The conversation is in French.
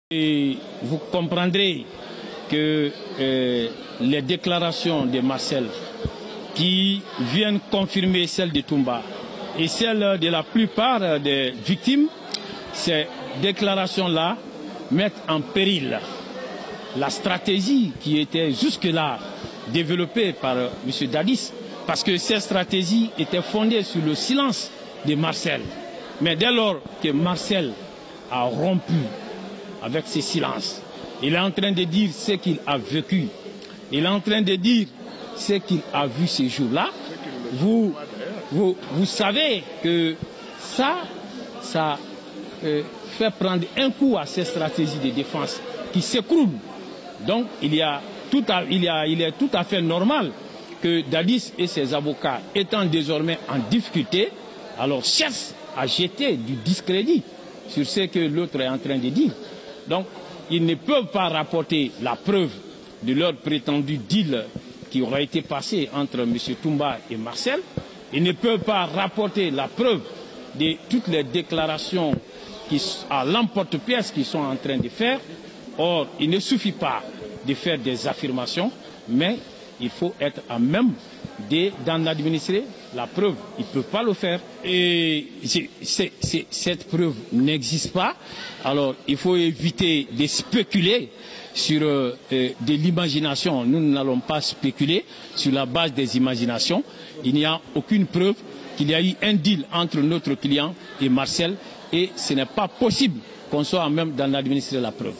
Et vous comprendrez que les déclarations de Marcel qui viennent confirmer celles de Toumba et celles de la plupart des victimes, ces déclarations-là mettent en péril la stratégie qui était jusque-là développée par M. Dadis, parce que ces stratégies étaient fondées sur le silence de Marcel. Mais dès lors que Marcel a rompu avec ce silence, il est en train de dire ce qu'il a vécu, il est en train de dire ce qu'il a vu ces jours-là. Vous savez que ça fait prendre un coup à ces stratégies de défense qui s'écroulent. Donc il est tout à fait normal que Dadis et ses avocats, étant désormais en difficulté, alors cherchent à jeter du discrédit sur ce que l'autre est en train de dire. Donc ils ne peuvent pas rapporter la preuve de leur prétendu deal qui aura été passé entre M. Toumba et Marcel. Ils ne peuvent pas rapporter la preuve de toutes les déclarations à l'emporte-pièce qu'ils sont en train de faire. Or, il ne suffit pas de faire des affirmations, mais il faut être à même d'en administrer la preuve. Ils ne peuvent pas le faire. Et cette preuve n'existe pas. Alors, il faut éviter de spéculer sur de l'imagination. Nous n'allons pas spéculer sur la base des imaginations. Il n'y a aucune preuve qu'il y a eu un deal entre notre client et Marcel. Et ce n'est pas possible qu'on soit à même d'en administrer la preuve.